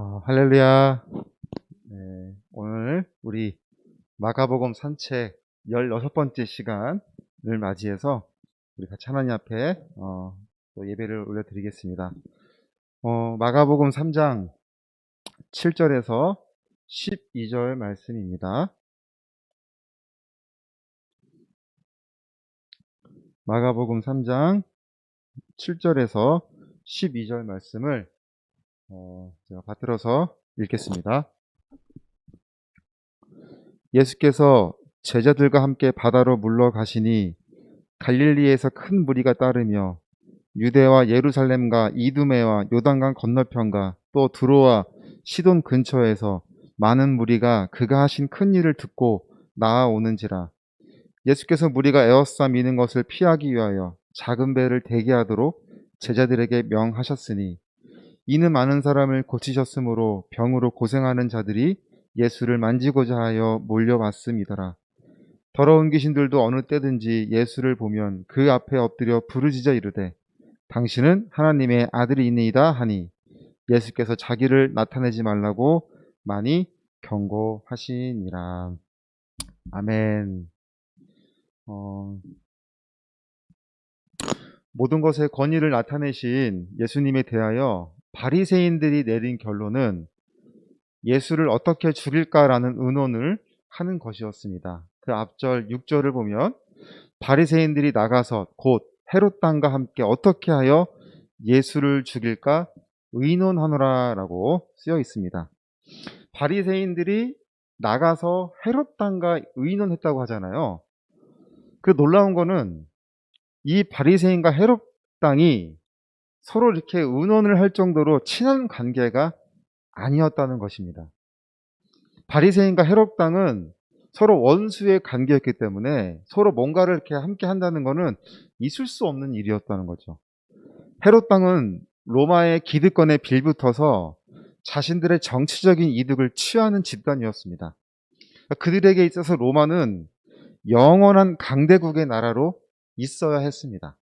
할렐루야. 네, 오늘 우리 마가복음 산책 16번째 시간을 맞이해서 우리 같이 하나님 앞에 또 예배를 올려드리겠습니다. 마가복음 3장 7절에서 12절 말씀입니다. 마가복음 3장 7절에서 12절 말씀을 제가 받들어서 읽겠습니다. 예수께서 제자들과 함께 바다로 물러가시니 갈릴리에서 큰 무리가 따르며 유대와 예루살렘과 이두메와 요단강 건너편과 또 두로와 시돈 근처에서 많은 무리가 그가 하신 큰 일을 듣고 나아오는지라. 예수께서 무리가 에워싸 미는 것을 피하기 위하여 작은 배를 대기하도록 제자들에게 명하셨으니 이는 많은 사람을 고치셨으므로 병으로 고생하는 자들이 예수를 만지고자 하여 몰려왔음이더라. 더러운 귀신들도 어느 때든지 예수를 보면 그 앞에 엎드려 부르짖어 이르되 당신은 하나님의 아들이니이다 하니 예수께서 자기를 나타내지 말라고 많이 경고하시니라. 아멘. 모든 것에 권위를 나타내신 예수님에 대하여 바리새인들이 내린 결론은 예수를 어떻게 죽일까라는 의논을 하는 것이었습니다. 그 앞절 6절을 보면 바리새인들이 나가서 곧 헤롯 당과 함께 어떻게 하여 예수를 죽일까 의논하노라라고 쓰여 있습니다. 바리새인들이 나가서 헤롯 당과 의논했다고 하잖아요. 그 놀라운 거는 이 바리새인과 헤롯 당이 서로 이렇게 의논을 할 정도로 친한 관계가 아니었다는 것입니다. 바리새인과 헤롯 당은 서로 원수의 관계였기 때문에 서로 뭔가를 이렇게 함께 한다는 것은 있을 수 없는 일이었다는 거죠. 헤롯 당은 로마의 기득권에 빌붙어서 자신들의 정치적인 이득을 취하는 집단이었습니다. 그들에게 있어서 로마는 영원한 강대국의 나라로 있어야 했습니다.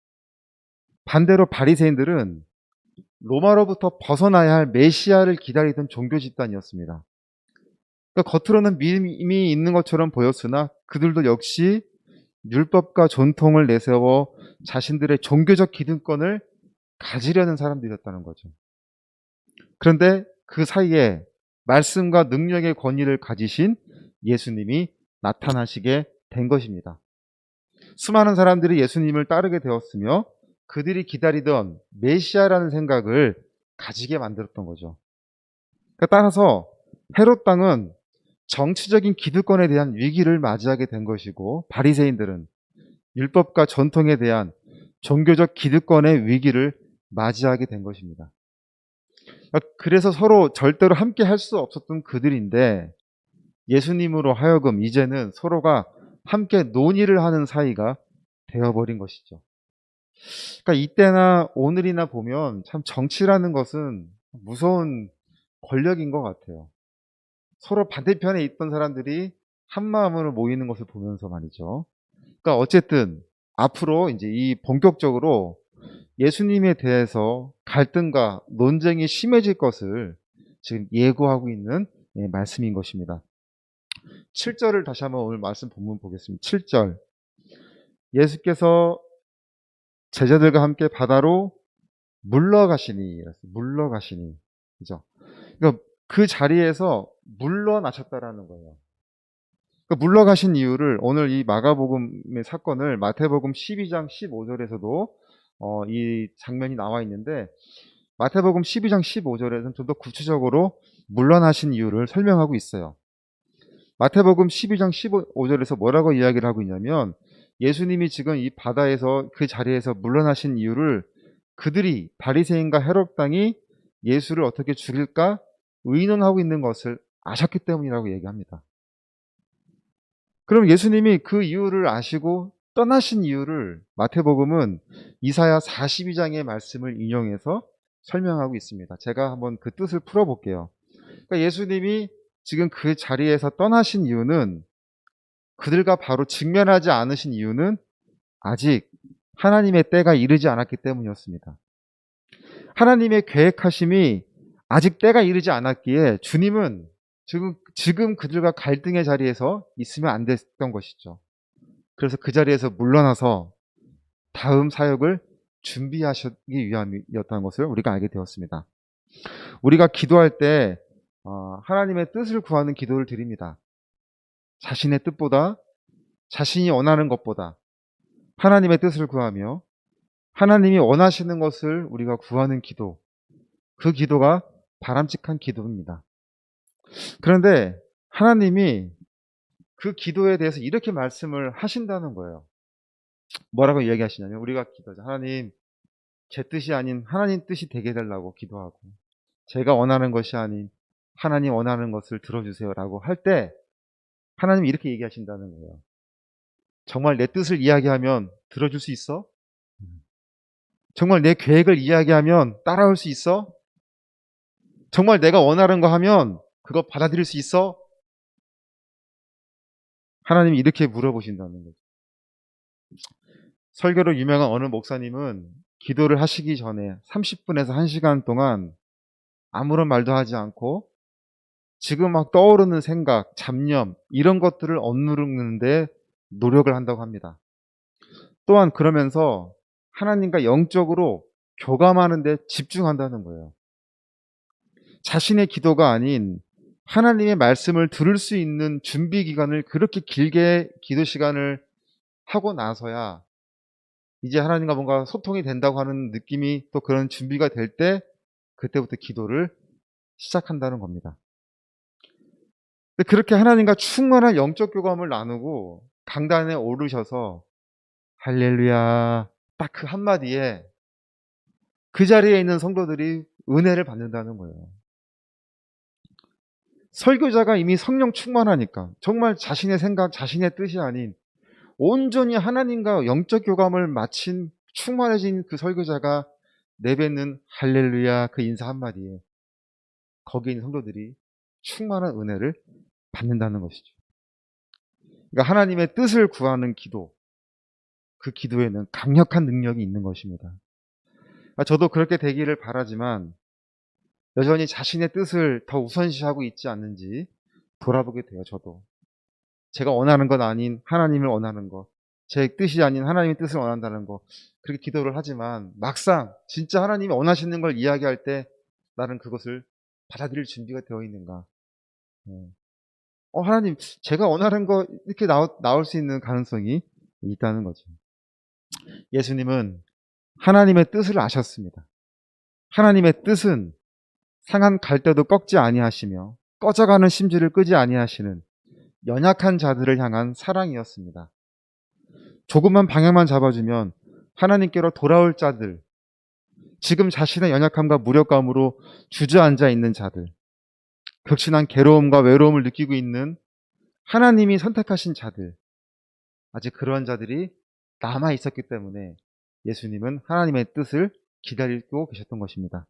반대로 바리새인들은 로마로부터 벗어나야 할 메시아를 기다리던 종교 집단이었습니다. 그러니까 겉으로는 믿음이 있는 것처럼 보였으나 그들도 역시 율법과 전통을 내세워 자신들의 종교적 기득권을 가지려는 사람들이었다는 거죠. 그런데 그 사이에 말씀과 능력의 권위를 가지신 예수님이 나타나시게 된 것입니다. 수많은 사람들이 예수님을 따르게 되었으며 그들이 기다리던 메시아라는 생각을 가지게 만들었던 거죠. 따라서 헤롯 당은 정치적인 기득권에 대한 위기를 맞이하게 된 것이고 바리새인들은 율법과 전통에 대한 종교적 기득권의 위기를 맞이하게 된 것입니다. 그래서 서로 절대로 함께 할 수 없었던 그들인데 예수님으로 하여금 이제는 서로가 함께 논의를 하는 사이가 되어버린 것이죠. 그러니까 이때나 오늘이나 보면 참 정치라는 것은 무서운 권력인 것 같아요. 서로 반대편에 있던 사람들이 한 마음으로 모이는 것을 보면서 말이죠. 그러니까 어쨌든 앞으로 이제 이 본격적으로 예수님에 대해서 갈등과 논쟁이 심해질 것을 지금 예고하고 있는 말씀인 것입니다. 7절을 다시 한번 오늘 말씀 본문 보겠습니다. 7절. 예수께서 제자들과 함께 바다로 물러가시니, 그죠? 그러니까 그 자리에서 물러나셨다라는 거예요. 그러니까 물러가신 이유를 오늘 이 마가복음의 사건을 마태복음 12장 15절에서도 이 장면이 나와 있는데 마태복음 12장 15절에서는 좀 더 구체적으로 물러나신 이유를 설명하고 있어요. 마태복음 12장 15절에서 뭐라고 이야기를 하고 있냐면 예수님이 지금 이 바다에서 그 자리에서 물러나신 이유를 그들이 바리새인과 헤롯 당이 예수를 어떻게 죽일까 의논하고 있는 것을 아셨기 때문이라고 얘기합니다. 그럼 예수님이 그 이유를 아시고 떠나신 이유를 마태복음은 이사야 42장의 말씀을 인용해서 설명하고 있습니다. 제가 한번 그 뜻을 풀어볼게요. 그러니까 예수님이 지금 그 자리에서 떠나신 이유는 그들과 바로 직면하지 않으신 이유는 아직 하나님의 때가 이르지 않았기 때문이었습니다. 하나님의 계획하심이 아직 때가 이르지 않았기에 주님은 지금 그들과 갈등의 자리에서 있으면 안 됐던 것이죠. 그래서 그 자리에서 물러나서 다음 사역을 준비하시기 위함이었다는 것을 우리가 알게 되었습니다. 우리가 기도할 때 하나님의 뜻을 구하는 기도를 드립니다. 자신의 뜻보다, 자신이 원하는 것보다 하나님의 뜻을 구하며 하나님이 원하시는 것을 우리가 구하는 기도, 그 기도가 바람직한 기도입니다. 그런데 하나님이 그 기도에 대해서 이렇게 말씀을 하신다는 거예요. 뭐라고 이야기하시냐면, 우리가 기도하죠. 하나님, 제 뜻이 아닌 하나님 뜻이 되게 해달라고 기도하고, 제가 원하는 것이 아닌 하나님 원하는 것을 들어주세요라고 할 때 하나님이 이렇게 얘기하신다는 거예요. 정말 내 뜻을 이야기하면 들어줄 수 있어? 정말 내 계획을 이야기하면 따라올 수 있어? 정말 내가 원하는 거 하면 그거 받아들일 수 있어? 하나님이 이렇게 물어보신다는 거죠. 설교로 유명한 어느 목사님은 기도를 하시기 전에 30분에서 1시간 동안 아무런 말도 하지 않고 지금 막 떠오르는 생각, 잡념 이런 것들을 억누르는데 노력을 한다고 합니다. 또한 그러면서 하나님과 영적으로 교감하는 데 집중한다는 거예요. 자신의 기도가 아닌 하나님의 말씀을 들을 수 있는 준비 기간을 그렇게 길게 기도 시간을 하고 나서야 이제 하나님과 뭔가 소통이 된다고 하는 느낌이 또 그런 준비가 될 때 그때부터 기도를 시작한다는 겁니다. 그렇게 하나님과 충만한 영적 교감을 나누고 강단에 오르셔서 할렐루야 딱 그 한마디에 그 자리에 있는 성도들이 은혜를 받는다는 거예요. 설교자가 이미 성령 충만하니까 정말 자신의 생각, 자신의 뜻이 아닌 온전히 하나님과 영적 교감을 마친 충만해진 그 설교자가 내뱉는 할렐루야 그 인사 한마디에 거기에 있는 성도들이 충만한 은혜를 받는다는 것이죠. 그러니까 하나님의 뜻을 구하는 기도, 그 기도에는 강력한 능력이 있는 것입니다. 저도 그렇게 되기를 바라지만 여전히 자신의 뜻을 더 우선시하고 있지 않는지 돌아보게 돼요. 저도 제가 원하는 건 아닌 하나님을 원하는 것, 제 뜻이 아닌 하나님의 뜻을 원한다는 것, 그렇게 기도를 하지만 막상 진짜 하나님이 원하시는 걸 이야기할 때 나는 그것을 받아들일 준비가 되어 있는가. 하나님 제가 원하는 거 이렇게 나올 수 있는 가능성이 있다는 거죠. 예수님은 하나님의 뜻을 아셨습니다. 하나님의 뜻은 상한 갈대도 꺾지 아니하시며 꺼져가는 심지를 끄지 아니하시는 연약한 자들을 향한 사랑이었습니다. 조금만 방향만 잡아주면 하나님께로 돌아올 자들, 지금 자신의 연약함과 무력감으로 주저앉아 있는 자들, 극심한 괴로움과 외로움을 느끼고 있는 하나님이 선택하신 자들, 아직 그러한 자들이 남아 있었기 때문에 예수님은 하나님의 뜻을 기다리고 계셨던 것입니다.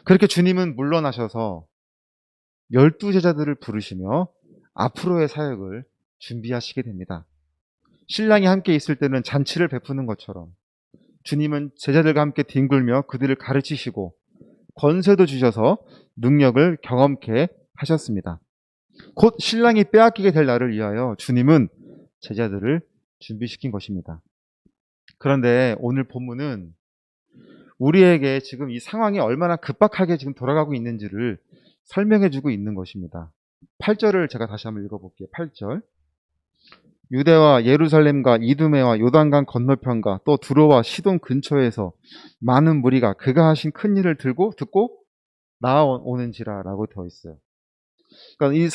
그렇게 주님은 물러나셔서 12제자들을 부르시며 앞으로의 사역을 준비하시게 됩니다. 신랑이 함께 있을 때는 잔치를 베푸는 것처럼 주님은 제자들과 함께 뒹굴며 그들을 가르치시고 권세도 주셔서 능력을 경험케 하셨습니다. 곧 신랑이 빼앗기게 될 날을 위하여 주님은 제자들을 준비시킨 것입니다. 그런데 오늘 본문은 우리에게 지금 이 상황이 얼마나 급박하게 지금 돌아가고 있는지를 설명해 주고 있는 것입니다. 8절을 제가 다시 한번 읽어볼게요. 8절. 유대와 예루살렘과 이두메와 요단강 건너편과 또 두로와 시돈 근처에서 많은 무리가 그가 하신 큰 일을 듣고 나아오는지라라고 되어 있어요. 그러니까 이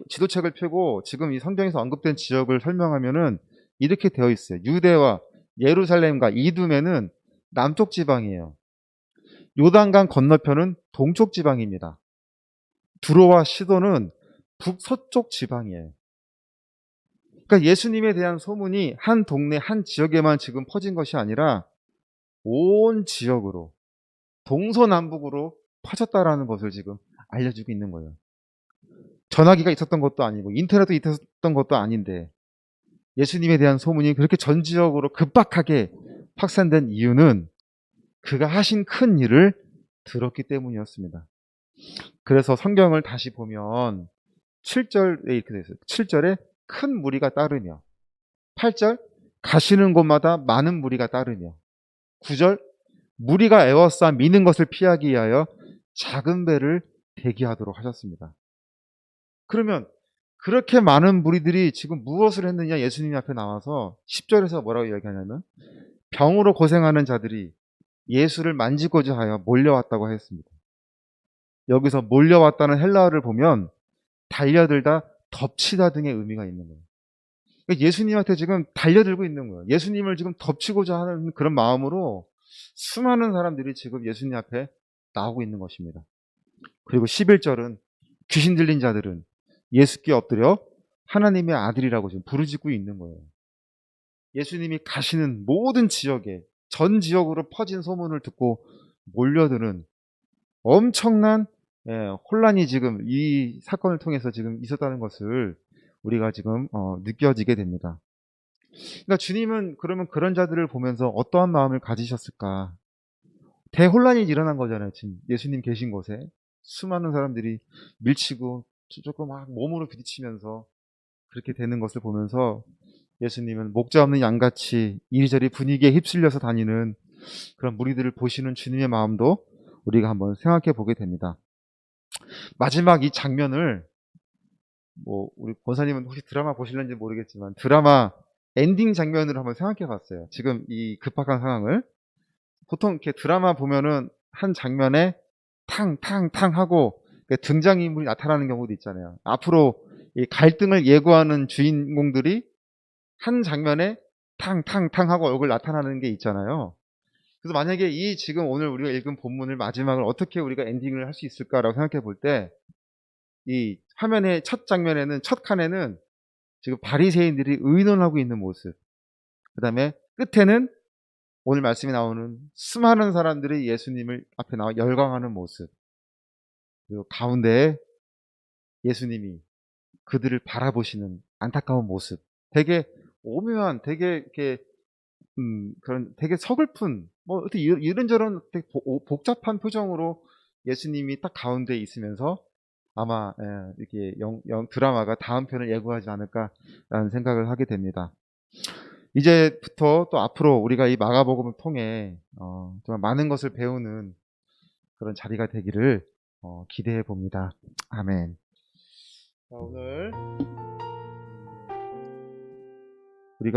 지도책을 펴고 지금 이 성경에서 언급된 지역을 설명하면은 이렇게 되어 있어요. 유대와 예루살렘과 이두메는 남쪽 지방이에요. 요단강 건너편은 동쪽 지방입니다. 두로와 시돈은 북서쪽 지방이에요. 그러니까 예수님에 대한 소문이 한 동네, 한 지역에만 지금 퍼진 것이 아니라 온 지역으로, 동서남북으로 퍼졌다라는 것을 지금 알려주고 있는 거예요. 전화기가 있었던 것도 아니고 인터넷도 있었던 것도 아닌데 예수님에 대한 소문이 그렇게 전 지역으로 급박하게 확산된 이유는 그가 하신 큰 일을 들었기 때문이었습니다. 그래서 성경을 다시 보면 7절에 이렇게 되어 있어요. 7절에 큰 무리가 따르며, 8절 가시는 곳마다 많은 무리가 따르며, 9절 무리가 에워싸 미는 것을 피하기 위하여 작은 배를 대기하도록 하셨습니다. 그러면 그렇게 많은 무리들이 지금 무엇을 했느냐, 예수님 앞에 나와서 10절에서 뭐라고 이야기하냐면 병으로 고생하는 자들이 예수를 만지고자 하여 몰려왔다고 했습니다. 여기서 몰려왔다는 헬라어를 보면 달려들다, 덮치다 등의 의미가 있는 거예요. 그러니까 예수님한테 지금 달려들고 있는 거예요. 예수님을 지금 덮치고자 하는 그런 마음으로 수많은 사람들이 지금 예수님 앞에 나오고 있는 것입니다. 그리고 11절은 귀신 들린 자들은 예수께 엎드려 하나님의 아들이라고 지금 부르짖고 있는 거예요. 예수님이 가시는 모든 지역에, 전 지역으로 퍼진 소문을 듣고 몰려드는 엄청난 혼란이 지금 이 사건을 통해서 지금 있었다는 것을 우리가 지금 느껴지게 됩니다. 그러니까 주님은 그러면 그런 자들을 보면서 어떠한 마음을 가지셨을까? 대혼란이 일어난 거잖아요. 지금 예수님 계신 곳에 수많은 사람들이 밀치고 조금 막 몸으로 부딪히면서 그렇게 되는 것을 보면서 예수님은 목자 없는 양같이 이리저리 분위기에 휩쓸려서 다니는 그런 무리들을 보시는 주님의 마음도 우리가 한번 생각해 보게 됩니다. 마지막 이 장면을 우리 권사님은 혹시 드라마 보실는지 모르겠지만 드라마 엔딩 장면으로 한번 생각해 봤어요. 지금 이 급박한 상황을 보통 이렇게 드라마 보면은 한 장면에 탕탕탕 하고 등장인물이 나타나는 경우도 있잖아요. 앞으로 이 갈등을 예고하는 주인공들이 한 장면에 탕탕탕 하고 얼굴 나타나는 게 있잖아요. 그래서 만약에 이 지금 오늘 우리가 읽은 본문을 마지막을 어떻게 우리가 엔딩을 할 수 있을까라고 생각해 볼 때 이 화면의 첫 장면에는, 첫 칸에는 지금 바리새인들이 의논하고 있는 모습, 그 다음에 끝에는 오늘 말씀이 나오는 수많은 사람들이 예수님을 앞에 나와 열광하는 모습, 그리고 가운데에 예수님이 그들을 바라보시는 안타까운 모습, 되게 오묘한, 되게 이렇게 그런 되게 서글픈, 어떻게 이런저런 되게 복잡한 표정으로 예수님이 딱 가운데 있으면서 아마 이렇게 드라마가 다음 편을 예고하지 않을까라는 생각을 하게 됩니다. 이제부터 또 앞으로 우리가 이 마가복음을 통해 정말 많은 것을 배우는 그런 자리가 되기를 기대해 봅니다. 아멘. 자,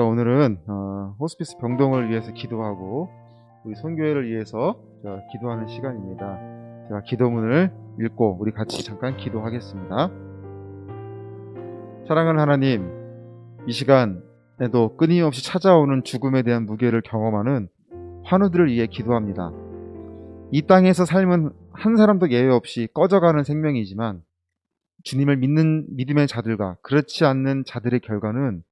오늘은 호스피스 병동을 위해서 기도하고 우리 선교회를 위해서 기도하는 시간입니다. 제가 기도문을 읽고 우리 같이 잠깐 기도하겠습니다. 사랑하는 하나님, 이 시간에도 끊임없이 찾아오는 죽음에 대한 무게를 경험하는 환우들을 위해 기도합니다. 이 땅에서 삶은 한 사람도 예외 없이 꺼져가는 생명이지만 주님을 믿는 믿음의 자들과 그렇지 않는 자들의 결과는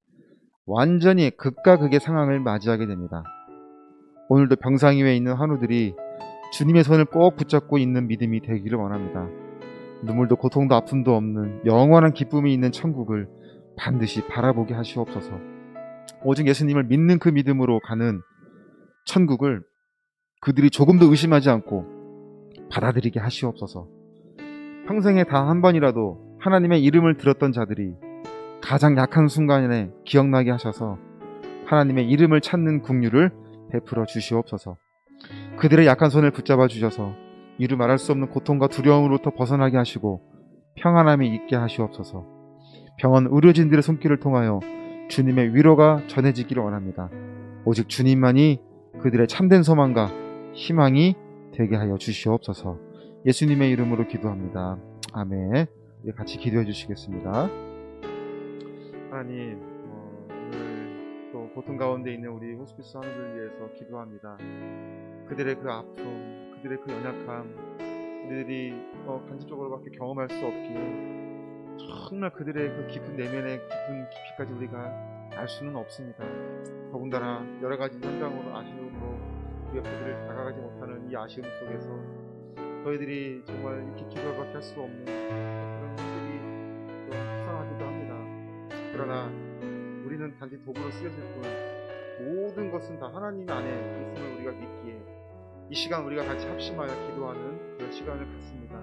완전히 극과 극의 상황을 맞이하게 됩니다. 오늘도 병상 위에 있는 환우들이 주님의 손을 꼭 붙잡고 있는 믿음이 되기를 원합니다. 눈물도 고통도 아픔도 없는 영원한 기쁨이 있는 천국을 반드시 바라보게 하시옵소서. 오직 예수님을 믿는 그 믿음으로 가는 천국을 그들이 조금도 의심하지 않고 받아들이게 하시옵소서. 평생에 단 한 번이라도 하나님의 이름을 들었던 자들이 가장 약한 순간에 기억나게 하셔서 하나님의 이름을 찾는 긍휼을 베풀어 주시옵소서. 그들의 약한 손을 붙잡아 주셔서 이루 말할 수 없는 고통과 두려움으로부터 벗어나게 하시고 평안함이 있게 하시옵소서. 병원 의료진들의 손길을 통하여 주님의 위로가 전해지기를 원합니다. 오직 주님만이 그들의 참된 소망과 희망이 되게 하여 주시옵소서. 예수님의 이름으로 기도합니다. 아멘. 우리 같이 기도해 주시겠습니다. 하나님, 오늘 또 고통 가운데 있는 우리 호스피스 환우들을 위해서 기도합니다. 그들의 그 아픔, 그들의 그 연약함, 우리들이 간접적으로밖에 경험할 수 없기에 정말 그들의 그 깊은 내면의 깊은 깊이까지 우리가 알 수는 없습니다. 더군다나 여러 가지 현장으로 아쉬움으로 우리가 그들을 다가가지 못하는 이 아쉬움 속에서 저희들이 정말 이렇게 기도밖에 할 수 없는 그런 일들이 좀 속상하기도 합니다. 그러나 우리는 단지 도구로 쓰여질 뿐 모든 것은 다 하나님 안에 있음을 우리가 믿기에 이 시간 우리가 같이 합심하여 기도하는 그런 시간을 갖습니다.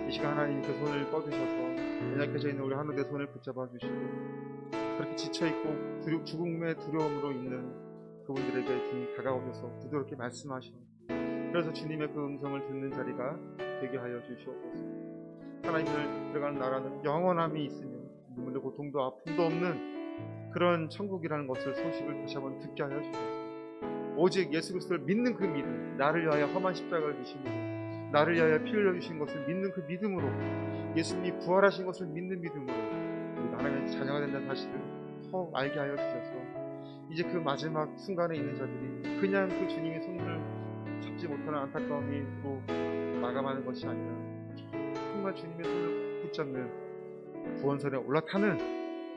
이 시간 하나님 그 손을 뻗으셔서 연약해져 있는 우리 한우대 손을 붙잡아 주시고, 그렇게 지쳐있고 죽음의 두려움으로 있는 그분들에게 주님 다가오셔서 부드럽게 말씀하셔. 그래서 주님의 그 음성을 듣는 자리가 되게 하여 주시옵소서. 하나님을 들어가는 나라는 영원함이 있으며 눈물도 고통도 아픔도 없는 그런 천국이라는 것을 소식을 다시 한번 듣게 하여 주소서. 오직 예수 그리스도를 믿는 그 믿음, 나를 위하여 험한 십자가를 지신 믿음, 나를 위하여 피 흘려주신 것을 믿는 그 믿음으로, 예수님이 부활하신 것을 믿는 믿음으로 우리가 하나님의 자녀가 된다는 사실을 더 알게 하여 주셔서, 이제 그 마지막 순간에 있는 자들이 그냥 그 주님의 손을 잡지 못하는 안타까움으로 마감하는 것이 아니라 정말 주님의 손을 붙잡는 구원선에 올라타는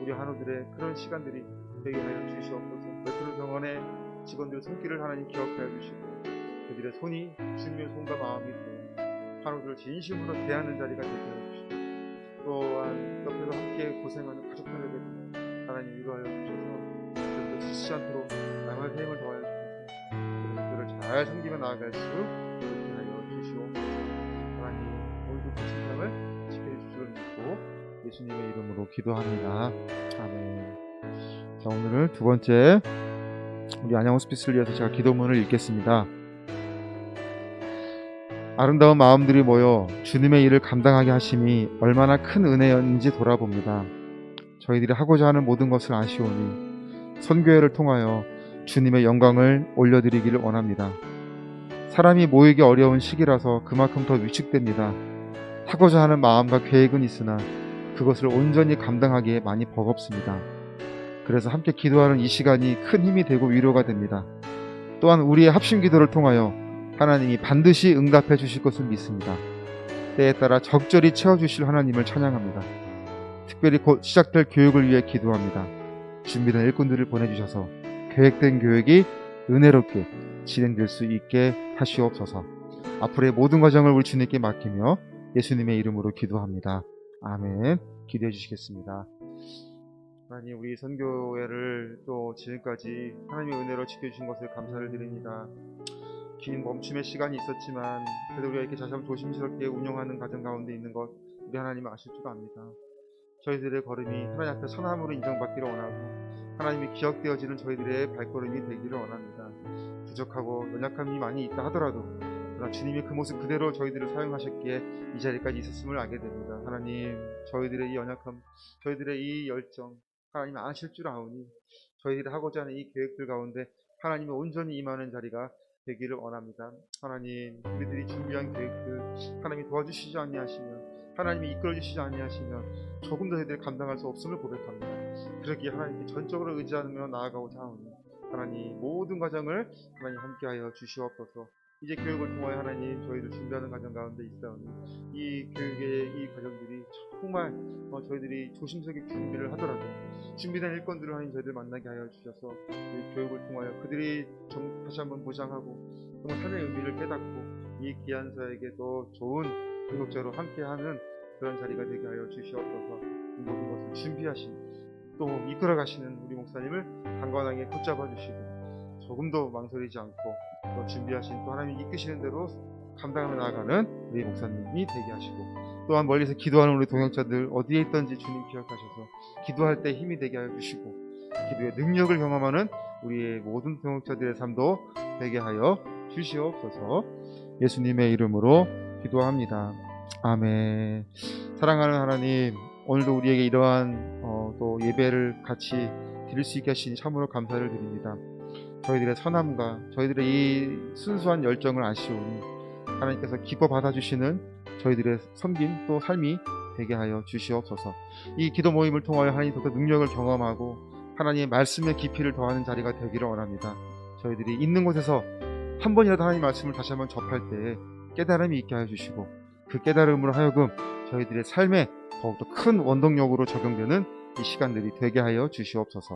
우리 한우들의 그런 시간들이 되게 하여 주시옵소서. 베드로 병원의 직원들 손길을 하나님 기억하여 주시고, 그들의 손이 주님의 손과 마음이 되어 한우들을 진심으로 대하는 자리가 되게 하여 주시고, 또한 옆에서 함께 고생하는 가족들에게 하나님 위로하여 주셔서 그들도 지치지 않도록 나만의 힘을 더하여 주셔서 그들을 잘 섬기며 나아갈 수 있게 하여 주시옵소서. 하나님 오늘도 그 신앙을 지켜주실 줄 믿고 예수님의 이름으로 기도합니다. 아멘. 자, 오늘은 두 번째 우리 안양 호스피스를 위해서 제가 기도문을 읽겠습니다. 아름다운 마음들이 모여 주님의 일을 감당하게 하심이 얼마나 큰 은혜였는지 돌아봅니다. 저희들이 하고자 하는 모든 것을 아시오니 선교회를 통하여 주님의 영광을 올려드리기를 원합니다. 사람이 모이기 어려운 시기라서 그만큼 더 위축됩니다. 하고자 하는 마음과 계획은 있으나 그것을 온전히 감당하기에 많이 버겁습니다. 그래서 함께 기도하는 이 시간이 큰 힘이 되고 위로가 됩니다. 또한 우리의 합심 기도를 통하여 하나님이 반드시 응답해 주실 것을 믿습니다. 때에 따라 적절히 채워주실 하나님을 찬양합니다. 특별히 곧 시작될 교육을 위해 기도합니다. 준비된 일꾼들을 보내주셔서 계획된 교육이 은혜롭게 진행될 수 있게 하시옵소서. 앞으로의 모든 과정을 우리 주님께 맡기며 예수님의 이름으로 기도합니다. 아멘. 기도해 주시겠습니다. 하나님, 우리 선교회를 또 지금까지 하나님의 은혜로 지켜주신 것을 감사를 드립니다. 긴 멈춤의 시간이 있었지만 그래도 우리가 이렇게 다시 한번 조심스럽게 운영하는 과정 가운데 있는 것 우리 하나님은 아실 줄 압니다. 저희들의 걸음이 하나님 앞에 선함으로 인정받기를 원하고 하나님이 기억되어지는 저희들의 발걸음이 되기를 원합니다. 부족하고 연약함이 많이 있다 하더라도 그러나 주님이 그 모습 그대로 저희들을 사용하셨기에 이 자리까지 있었음을 알게 됩니다. 하나님, 저희들의 이 연약함, 저희들의 이 열정 하나님 아실 줄 아오니 저희들이 하고자 하는 이 계획들 가운데 하나님이 온전히 임하는 자리가 되기를 원합니다. 하나님, 우리들이 준비한 계획들 하나님이 도와주시지 아니하시면, 하나님이 이끌어주시지 아니하시면 조금 더 저희들이 감당할 수 없음을 고백합니다. 그러기에 하나님께 전적으로 의지하며 나아가고자 하오니 하나님 모든 과정을 하나님 함께하여 주시옵소서. 이제 교육을 통하여 하나님 저희들 준비하는 과정 가운데 있사오니 이 교육의 이 과정들이 정말 저희들이 조심스럽게 준비를 하더라도 준비된 일꾼들을 하나님 저희들 만나게 하여 주셔서 이 교육을 통하여 그들이 다시 한번 보장하고 정말 삶의 의미를 깨닫고 이 귀한 사에게 또 좋은 등록자로 함께하는 그런 자리가 되게 하여 주시옵소서. 이 모든 것을 준비하신 또 이끌어가시는 우리 목사님을 강건하게 붙잡아 주시고 조금도 망설이지 않고 또 준비하신 또 하나님이 이끄시는 대로 감당하며 나아가는 우리 목사님이 되게 하시고, 또한 멀리서 기도하는 우리 동역자들 어디에 있든지 주님 기억하셔서 기도할 때 힘이 되게 하여 주시고 기도의 능력을 경험하는 우리의 모든 동역자들의 삶도 되게 하여 주시옵소서. 예수님의 이름으로 기도합니다. 아멘. 사랑하는 하나님, 오늘도 우리에게 이러한 또 예배를 같이 드릴 수 있게 하시니 참으로 감사를 드립니다. 저희들의 선함과 저희들의 이 순수한 열정을 아시오니 하나님께서 기뻐 받아주시는 저희들의 섬김 또 삶이 되게 하여 주시옵소서. 이 기도 모임을 통하여 하나님 더 능력을 경험하고 하나님의 말씀의 깊이를 더하는 자리가 되기를 원합니다. 저희들이 있는 곳에서 한 번이라도 하나님 말씀을 다시 한번 접할 때 깨달음이 있게 하여 주시고 그 깨달음으로 하여금 저희들의 삶에 더욱더 큰 원동력으로 적용되는 이 시간들이 되게 하여 주시옵소서.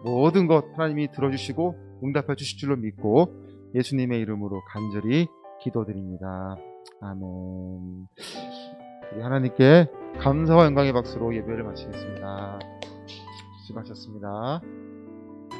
모든 것 하나님이 들어주시고 응답해 주실 줄로 믿고 예수님의 이름으로 간절히 기도드립니다. 아멘. 우리 하나님께 감사와 영광의 박수로 예배를 마치겠습니다. 수고하셨습니다.